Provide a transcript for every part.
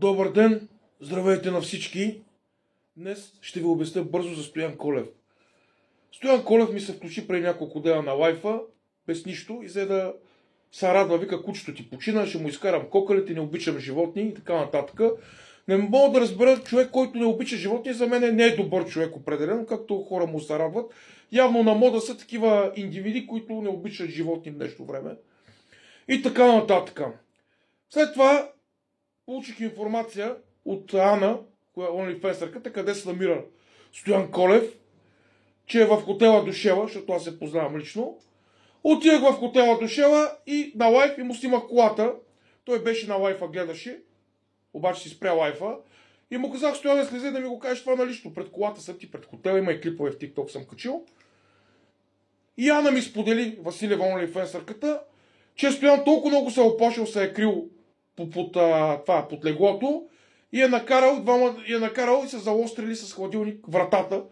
Добър ден! Здравейте на всички! Днес ще ви обясня бързо за Стоян Колев. Стоян Колев ми се включи преди няколко дена на лайфа, без нищо, и взе да се радва, вика: кучето ти почина, ще му изкарам кокалите, не обичам животни и така нататък. Не мога да разбера, човек, който не обича животни, за мен не е добър човек определено, както хора му се радват. Явно на мода са такива индивиди, които не обичат животни в днешно време. И така нататък. След това получих информация от Ана, коя е OnlyFans-ърката, къде се намира Стоян Колев, че е в хотела Душела, защото аз се познавам лично. Отидах в хотела Душела и на лайф и му снимах колата. Той беше на лайфа, гледаше, обаче си спря лайфа. И му казах: Стоян, да слезе да ми го кажеш това на лично. Пред колата съм ти, пред хотела, има и клипове в TikTok съм качил. И Ана ми сподели, Василева OnlyFans-ърката, че Стоян толкова много се е оплашил, се е крил под леглото и е накарал и се залострили с хладилник вратата,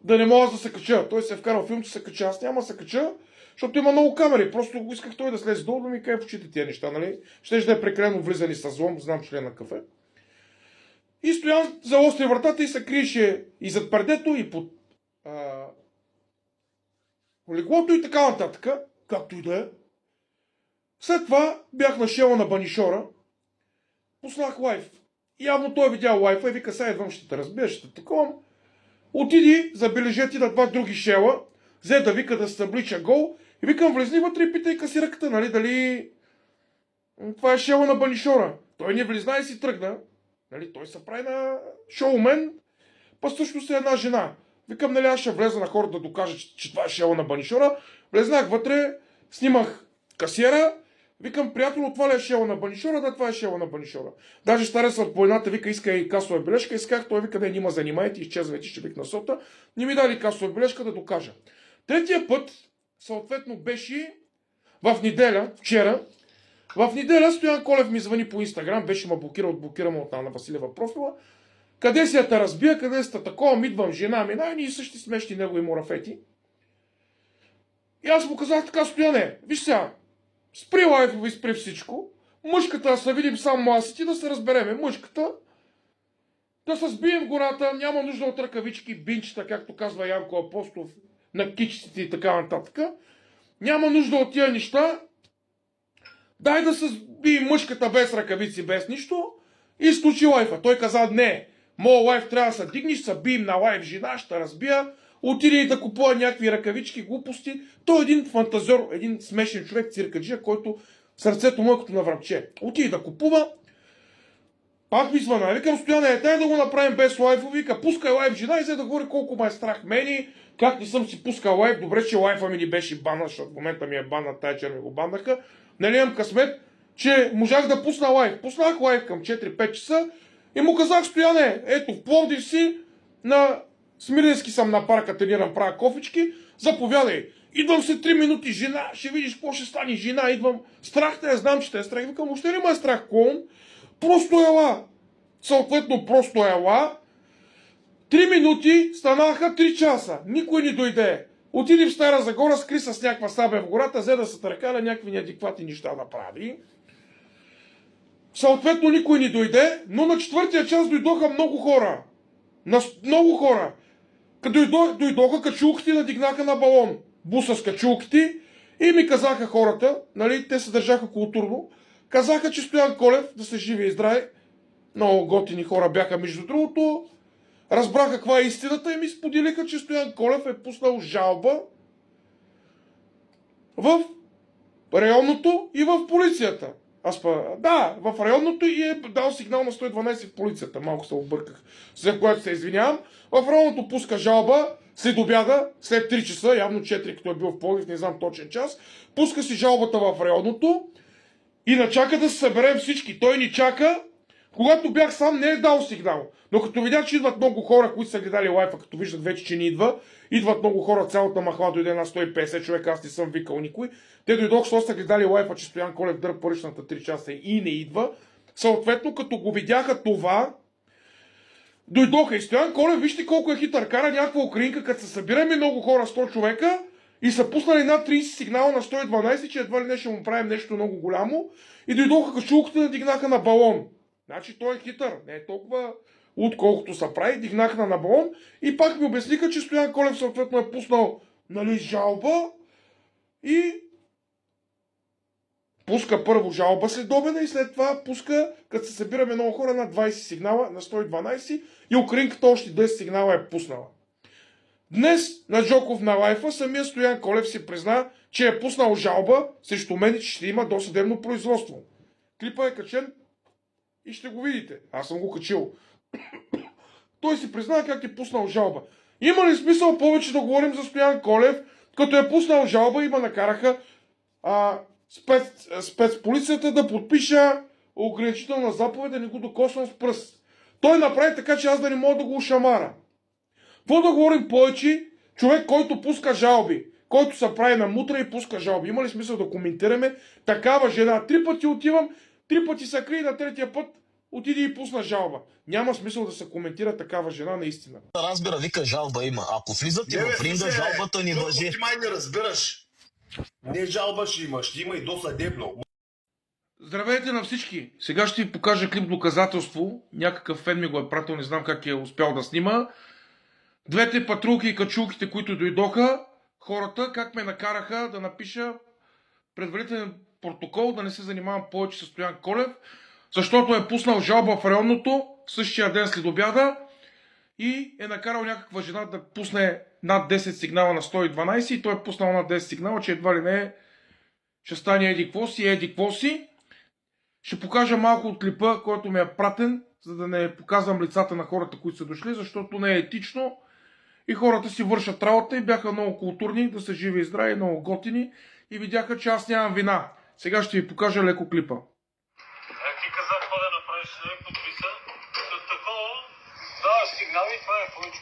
да не мога да се кача. Той се е вкарал филм, че се кача. Аз няма да се кача, защото има много камери. Просто го исках той да слезе долу, да ми каже в очите тия неща, нали? Щеше да е прекалено влизани с злом, знам, че ли е на кафе. И Стоян залостри вратата и се криеше и зад предето, и под леглото и така нататък, както и да е. След това бях на шела на Банишора, пуснах лайф. Явно той е видял лайфа и вика: сега идвам, ще те разбия, ще те таковам. Отиди, забележете на два други шела, взе да вика да се съблича гол и викам: влезни вътре и питай касираката, нали, дали това е шела на Банишора. Той не влизна и си тръгна. Нали, той се прави на шоумен, па също си една жена. Викам: нали, аз ще влеза на хората да докажа, че това е шела на Банишора. Влезнах вътре, снимах касиера. Викам: приятел, това ли е шела на Банишора? Да, това е шела на Банишора. Даже старецът по едната вика: иска и касова бележка. Исках, той вика: не, нима занимайте, изчезвайте, ще вик на сота. Не ми дали касова бележка да докажа. Третия път, съответно, беше в неделя, вчера. В неделя Стоян Колев ми звъни по Инстаграм, беше ме блокирал от Ана Василева профила. Къде си я те разбия, къде сте такова, идвам, жена ми, и същи смешни негови морафети. И аз му казах така: Стояне, виж сега, спри лайфове и спри всичко. Мъжката да се видим само аз и ти, да се разбереме. Мъжката да се сбием в гората, няма нужда от ръкавички, бинчета, както казва Янко Апостолов, на кичиците и така нататък. Няма нужда от тия неща. Дай да се сбием мъжката без ръкавици, без нищо. И изключи лайфа. Той каза: не, моят лайф трябва да се дигнеш, се бием на лайф жена, ще разбия. Отиде и да купува някакви ръкавички, глупости. Той е един фантазер, един смешен човек, циркаджия, който сърцето му е като на врабче. Отиде да купува. Пак ми звъна. Викам: Стояне, дай да го направим без лайфа. Вика: пускай лайф жена, и взе да говори колко ме е страх мени, как не съм си пускал лайф. Добре, че лайфа ми не беше банна, защото в момента ми е банна, тая чер ми го баннаха. Нали имам късмет, че можах да пусна лайф. Пуснах лайф към 4-5 часа и му казах: Стояне, ето в Пловдив си, на Смиренски съм на парка, тренирам, правя кофички, заповядай. Идвам след 3 минути, жена, ще видиш какво ще стане, жена, идвам. Страх те е, знам, че те е страх. Викам: въобще не ме е страх, клоун. Просто ела. Съответно, просто ела. 3 минути станаха 3 часа. Никой не дойде. Отиди в Стара Загора, скри с някаква сабя в гората, взе да се търкаля някакви неадекватни неща да прави. Съответно, никой не дойде, но на 4-тия час дойдоха много хора. Много хора. Като дойдоха качулките, надигнаха на балон буса с качулките и ми казаха хората, нали, те се държаха културно, казаха, че Стоян Колев, да се живи и здраве, много готини хора бяха между другото, разбраха каква е истината и ми споделиха, че Стоян Колев е пуснал жалба в районното и в полицията. Да, в районното и е дал сигнал на 112 в полицията. Малко се обърках, за което се извинявам. В районното пуска жалба след обяда, след 3 часа, явно 4, като е бил в Пловдив, не знам точен час. Пуска си жалбата в районното и начака да се съберем всички. Той ни чака. Когато бях сам, не е дал сигнал. Но като видях, че идват много хора, които са гледали лайфа, като виждат вече, че не идват много хора, цялата махла дойде на 150 човека, аз не съм викал никой. Те дойдох, защото са гледали лайфа, че Стоян Колев дърпа паричната 3 часа и не идва. Съответно, като го видяха това, дойдоха. И Стоян Колев, вижте колко е хитър, кара някаква украинка, като се събираме много хора, 100 човека, и са пуснали над 30 сигнала на 112, че едва ли не ще му правим нещо много голямо. И дойдоха качулките да дигнаха на балон. Значи той е хитър, не е толкова отколкото се прави, дигнахна на балон и пак ми обясниха, че Стоян Колев съответно е пуснал, нали, жалба и пуска първо жалба след обеда и след това пуска, като се събираме много хора, на 20 сигнала, на 112 и Украинката още 10 сигнала е пуснала. Днес на Джоков на лайфа самия Стоян Колев си призна, че е пуснал жалба срещу мен и че ще има досъдебно производство. Клипа е качен и ще го видите. Аз съм го качил. Той си призна как е пуснал жалба. Има ли смисъл повече да говорим за Стоян Колев, като е пуснал жалба и ме накараха спецполицията да подпиша ограничителна заповед да не го докосвам с пръст. Той направи така, че аз да не мога да го ушамара. Какво да говорим повече? Човек, който пуска жалби, който се прави на мутра и пуска жалби. Има ли смисъл да коментираме такава жена? 3 пъти отивам, 3 пъти се крие, на третия път отиде и пусна жалба. Няма смисъл да се коментира такава жена наистина. Разбира, вика, жалба има. Ако влизате в ринга, жалбата ни въжи. Ти май не разбираш. Не жалба ще има и досъдебно. Здравейте на всички! Сега ще ви покажа клип доказателство. Някакъв фен ми го е пратил, не знам как е успял да снима. Двете патрулки и качулките, които дойдоха, хората как ме накараха да напиша предварителен протокол, да не се занимавам повече с Стоян Колев, защото е пуснал жалба в районното същия ден след обяда и е накарал някаква жена да пусне над 10 сигнала на 112 и той е пуснал над 10 сигнала, че едва ли не ще стане еди какво си. Ще покажа малко от клипа, който ми е пратен, за да не показвам лицата на хората, които са дошли, защото не е етично и хората си вършат работа и бяха много културни, да са живи и здрави, много готини и видяха, че аз нямам вина. Сега ще ви покажа леко клипа. Ти каза какво да направиш, подписа. С такова даваш сигнали, това е повече.